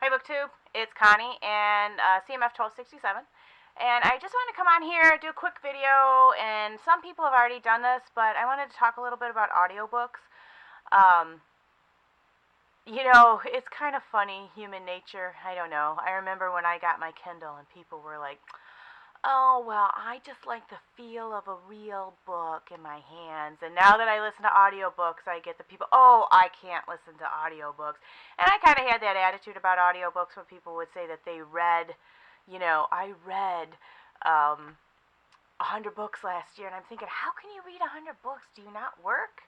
Hi BookTube, it's Connie and CMF 1267, and I just wanted to come on here, do a quick video, and some people have already done this, but I wanted to talk a little bit about audiobooks. Um, it's kind of funny, human nature, I don't know. I remember when I got my Kindle and people were like, oh, well, I just like the feel of a real book in my hands. And now that I listen to audiobooks, I get the people, oh, I can't listen to audiobooks. And I kind of had that attitude about audiobooks when people would say that they read, I read 100 books last year. And I'm thinking, how can you read 100 books? Do you not work?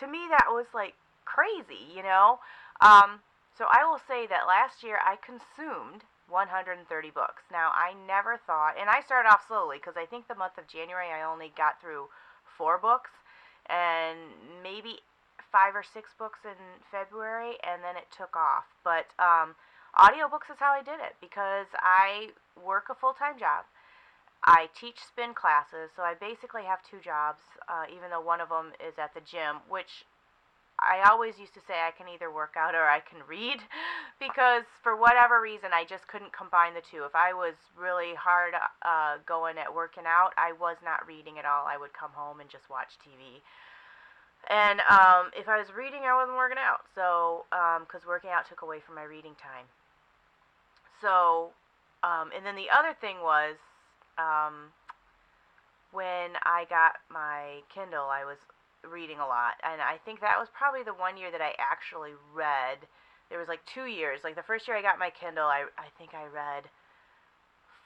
To me, that was like crazy. So I will say that last year I consumed 130 books. Now, I never thought, and I started off slowly because I think the month of January I only got through 4 books and maybe 5 or 6 books in February, and then it took off. But audiobooks is how I did it because I work a full-time job. I teach spin classes, so I basically have 2 jobs, even though one of them is at the gym, which I always used to say I can either work out or I can read because for whatever reason I just couldn't combine the two. If I was really hard going at working out, I was not reading at all. I would come home and just watch TV. And if I was reading, I wasn't working out. So, because working out took away from my reading time. So, and then the other thing was, when I got my Kindle, I was reading a lot, and I think that was probably the one year that I actually read. There was like 2 years. Like the first year I got my Kindle, I think I read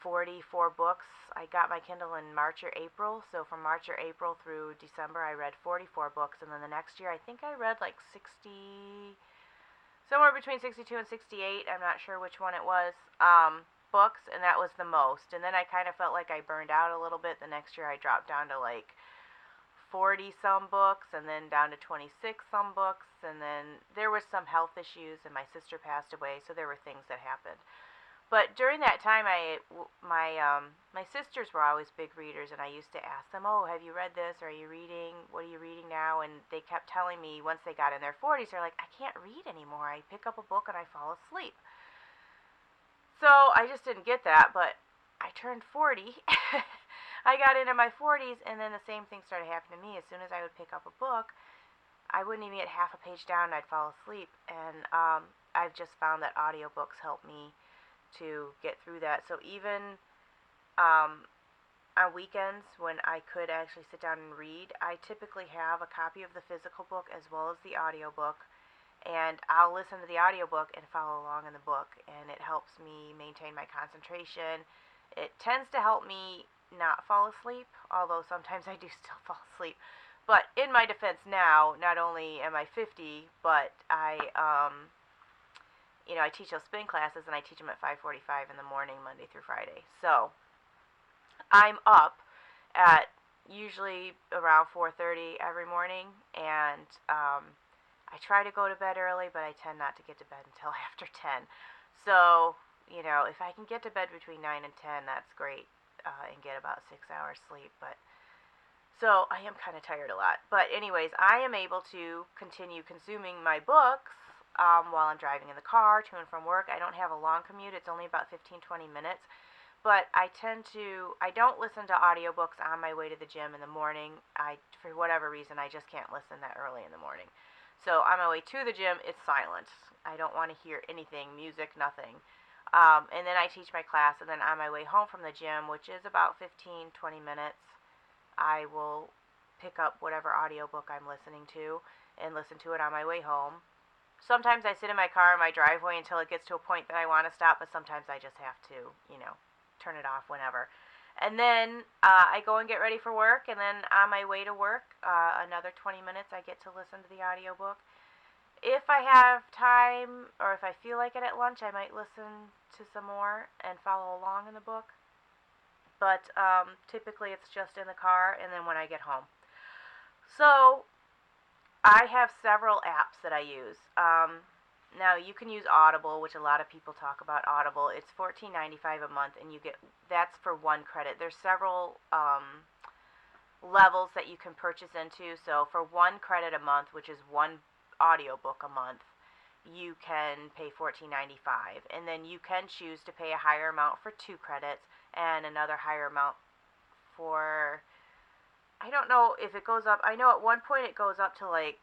44 books. I got my Kindle in March or April, so from March or April through December I read 44 books, and then the next year I think I read like 60, somewhere between 62 and 68, I'm not sure which one it was, books, and that was the most. And then I kind of felt like I burned out a little bit. The next year I dropped down to like 40 some books, and then down to 26 some books, and then there was some health issues, and my sister passed away, so there were things that happened. But during that time, my sisters were always big readers, and I used to ask them, oh, have you read this? Or are you reading? What are you reading now? And they kept telling me once they got in their 40s, they're like, I can't read anymore. I pick up a book and I fall asleep. So I just didn't get that, but I turned 40. I got into my 40s, and then the same thing started happening to me. As soon as I would pick up a book, I wouldn't even get half a page down, and I'd fall asleep. And I've just found that audiobooks help me to get through that. So even on weekends when I could actually sit down and read, I typically have a copy of the physical book as well as the audiobook, and I'll listen to the audiobook and follow along in the book, and it helps me maintain my concentration. It tends to help me not fall asleep, although sometimes I do still fall asleep. But in my defense now, not only am I 50, but I teach those spin classes, and I teach them at 5:45 in the morning, Monday through Friday. So I'm up at usually around 4:30 every morning, and I try to go to bed early, but I tend not to get to bed until after 10. So, if I can get to bed between 9 and 10, that's great, and get about 6 hours sleep. But so I am kind of tired a lot. But anyways, I am able to continue consuming my books while I'm driving in the car to and from work. I don't have a long commute. It's only about 15-20 minutes. But I don't listen to audiobooks on my way to the gym in the morning. For whatever reason, I just can't listen that early in the morning. So on my way to the gym, it's silent. I don't want to hear anything, music, nothing. And then I teach my class, and then on my way home from the gym, which is about 15-20 minutes, I will pick up whatever audiobook I'm listening to and listen to it on my way home. Sometimes I sit in my car in my driveway until it gets to a point that I want to stop, but sometimes I just have to, turn it off whenever. And then I go and get ready for work, and then on my way to work, another 20 minutes I get to listen to the audiobook. If I have time, or if I feel like it at lunch, I might listen to some more and follow along in the book. But typically it's just in the car and then when I get home. So I have several apps that I use. Now you can use Audible, which a lot of people talk about Audible. It's $14.95 a month, and that's for 1 credit. There's several levels that you can purchase into. So for 1 credit a month, which is 1 audiobook a month, you can pay $14.95, and then you can choose to pay a higher amount for 2 credits and another higher amount for, I don't know if it goes up. I know at one point it goes up to like,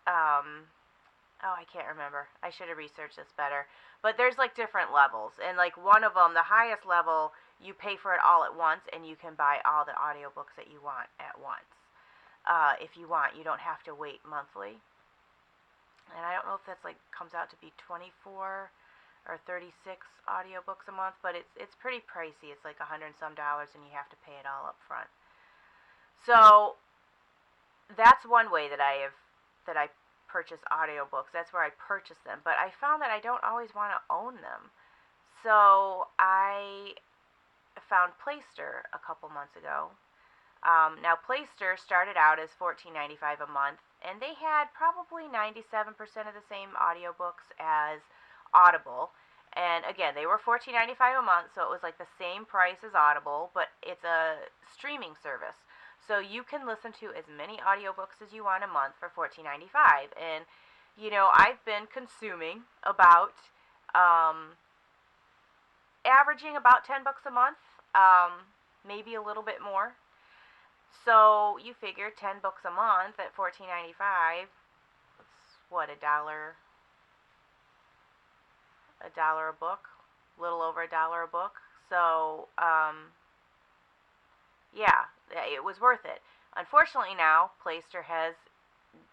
oh, I can't remember. I should have researched this better. But there's like different levels, and like one of them, the highest level, you pay for it all at once, and you can buy all the audiobooks that you want at once. If you want, you don't have to wait monthly. And I don't know if that's like comes out to be 24 or 36 audiobooks a month, but it's pretty pricey. It's like $100 and some, and you have to pay it all up front. So that's one way that I purchase audiobooks. That's where I purchase them. But I found that I don't always want to own them. So I found Playster a couple months ago. Now, Playster started out as $14.95 a month, and they had probably 97% of the same audiobooks as Audible. And again, they were $14.95 a month, so it was like the same price as Audible, but it's a streaming service. So you can listen to as many audiobooks as you want a month for $14.95. And, you know, I've been consuming about, averaging about $10 a month, maybe a little bit more. So you figure $10 a month at $14.95, it's what, $1 a book, a little over $1 a book. So yeah, it was worth it. Unfortunately now, Playster has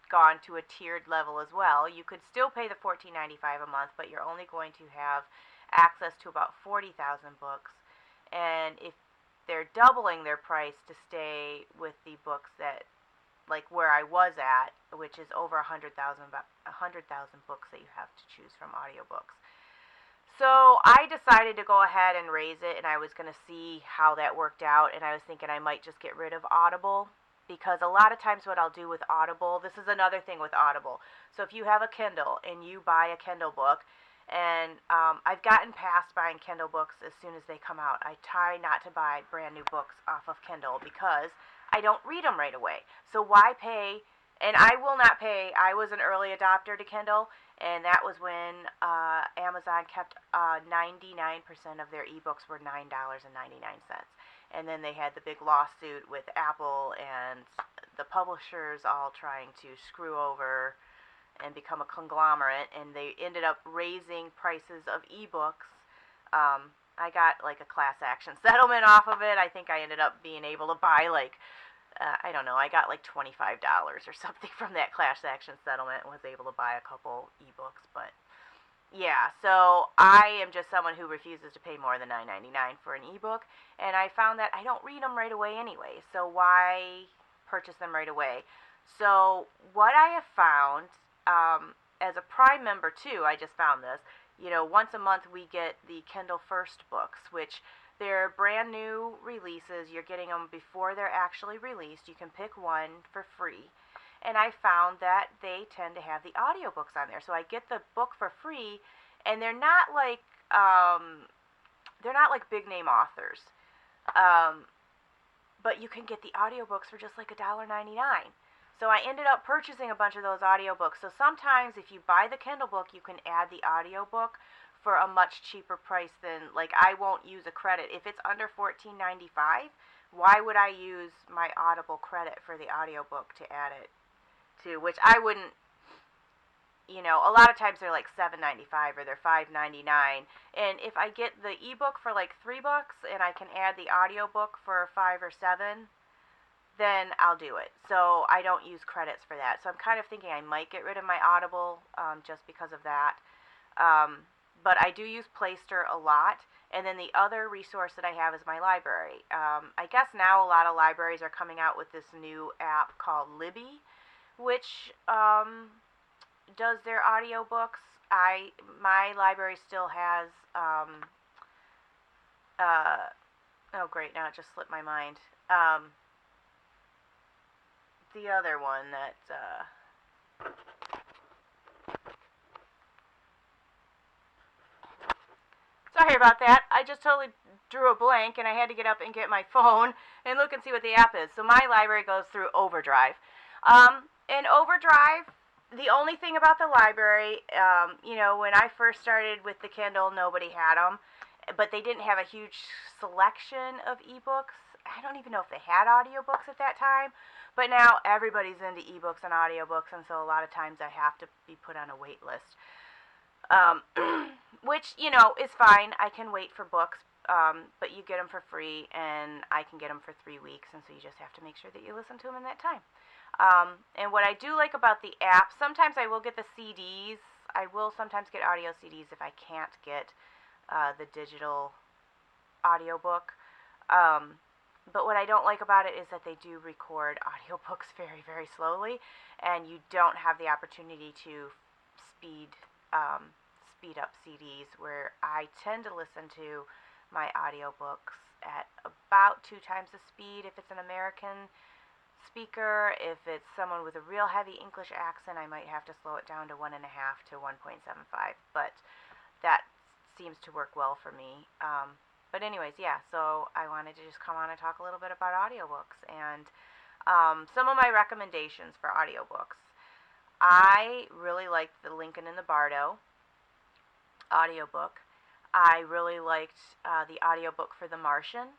gone to a tiered level as well. You could still pay the $14.95 a month, but you're only going to have access to about 40,000 books. And if they're doubling their price to stay with the books that, like where I was at, which is over 100,000 books that you have to choose from audiobooks. So I decided to go ahead and raise it, and I was going to see how that worked out, and I was thinking I might just get rid of Audible, because a lot of times what I'll do with Audible, this is another thing with Audible. So if you have a Kindle and you buy a Kindle book, and I've gotten past buying Kindle books as soon as they come out. I try not to buy brand new books off of Kindle because I don't read them right away. So why pay? And I will not pay. I was an early adopter to Kindle, and that was when Amazon kept 99% of their ebooks were $9.99. And then they had the big lawsuit with Apple and the publishers all trying to screw over and become a conglomerate, and they ended up raising prices of ebooks. I got like a class action settlement off of it. I think I ended up being able to buy like, I don't know, I got like $25 or something from that class action settlement and was able to buy a couple ebooks. But yeah, so I am just someone who refuses to pay more than $9.99 for an ebook, and I found that I don't read them right away anyway, so why purchase them right away? So what I have found, as a Prime member too, I just found this, you know, once a month we get the Kindle First books, which they're brand new releases. You're getting them before they're actually released. You can pick one for free. And I found that they tend to have the audiobooks on there. So I get the book for free, and they're not like big name authors. But you can get the audiobooks for just like $1.99. So I ended up purchasing a bunch of those audiobooks. So sometimes if you buy the Kindle book, you can add the audiobook for a much cheaper price than, like, I won't use a credit. If it's under $14.95, why would I use my Audible credit for the audiobook to add it to, which I wouldn't, you know, a lot of times they're like $7.95 or they're $5.99. And if I get the ebook for like $3 and I can add the audiobook for $5 or $7, then I'll do it. So I don't use credits for that. So I'm kind of thinking I might get rid of my Audible just because of that. But I do use Playster a lot. And then the other resource that I have is my library. I guess now a lot of libraries are coming out with this new app called Libby, which does their audiobooks. My library still has, oh great, now it just slipped my mind. The other one that, sorry about that. I just totally drew a blank and I had to get up and get my phone and look and see what the app is. So my library goes through Overdrive. And Overdrive, The only thing about the library, when I first started with the Kindle, nobody had them, but they didn't have a huge selection of ebooks. I don't even know if they had audiobooks at that time, but now everybody's into ebooks and audiobooks, and so a lot of times I have to be put on a wait list, um, which, is fine. I can wait for books, but you get them for free, and I can get them for 3 weeks, and so you just have to make sure that you listen to them in that time. And what I do like about the app, sometimes I will get the CDs. I will sometimes get audio CDs if I can't get the digital audiobook. But what I don't like about it is that they do record audiobooks very, very slowly, and you don't have the opportunity to speed speed up CDs, where I tend to listen to my audiobooks at about 2 times the speed if it's an American speaker. If it's someone with a real heavy English accent, I might have to slow it down to 1.5 to 1.75, but that seems to work well for me. But anyways, yeah, so I wanted to just come on and talk a little bit about audiobooks and some of my recommendations for audiobooks. I really liked the Lincoln and the Bardo audiobook. I really liked the audiobook for The Martian.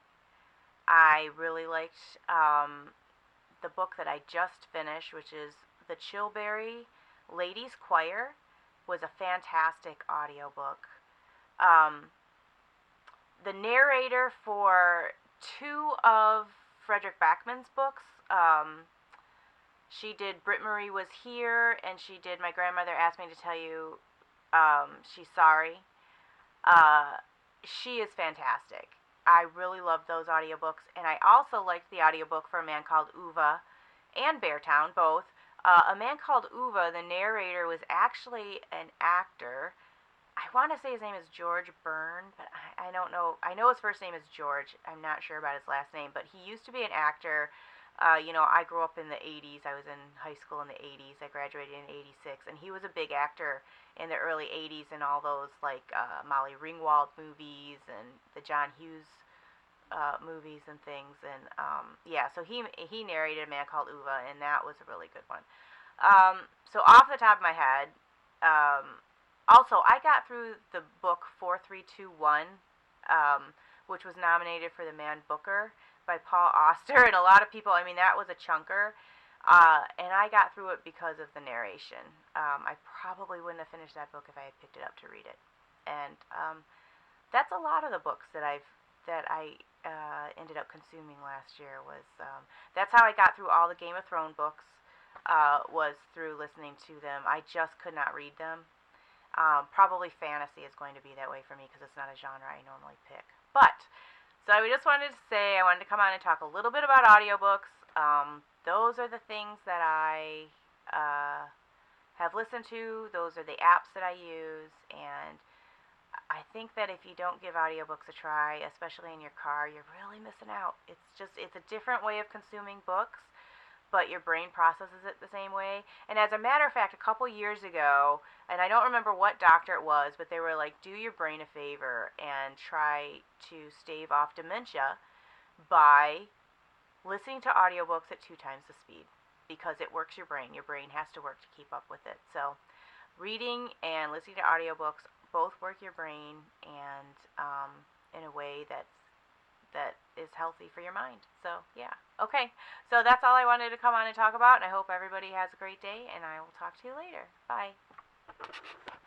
I really liked the book that I just finished, which is The Chilbury Ladies Choir, was a fantastic audiobook. The narrator for 2 of Frederick Backman's books, she did Britt Marie Was Here, and she did My Grandmother Asked Me to Tell You She's Sorry. She is fantastic. I really loved those audiobooks, and I also liked the audiobook for A Man Called Uva and Beartown, both. A Man Called Uva, the narrator was actually an actor. I want to say his name is George Byrne, but I don't know. I know his first name is George. I'm not sure about his last name, but he used to be an actor. I grew up in the 80s. I was in high school in the 80s. I graduated in 86, and he was a big actor in the early 80s in all those, like, Molly Ringwald movies and the John Hughes movies and things. And, so he narrated A Man Called Uva, and that was a really good one. So off the top of my head, also, I got through the book 4321, which was nominated for the Man Booker by Paul Auster, and a lot of people, that was a chunker, and I got through it because of the narration. I probably wouldn't have finished that book if I had picked it up to read it. And that's a lot of the books that I ended up consuming last year. That's how I got through all the Game of Thrones books, was through listening to them. I just could not read them. Probably fantasy is going to be that way for me because it's not a genre I normally pick. So I just wanted to say, I wanted to come on and talk a little bit about audiobooks. Those are the things that I have listened to. Those are the apps that I use. And I think that if you don't give audiobooks a try, especially in your car, you're really missing out. It's a different way of consuming books, but your brain processes it the same way. And as a matter of fact, a couple years ago, and I don't remember what doctor it was, but they were like, do your brain a favor and try to stave off dementia by listening to audiobooks at 2 times the speed, because it works your brain. Your brain has to work to keep up with it. So reading and listening to audiobooks both work your brain, and in a way that is healthy for your mind. So, yeah. Okay. So that's all I wanted to come on and talk about, and I hope everybody has a great day, and I will talk to you later. Bye.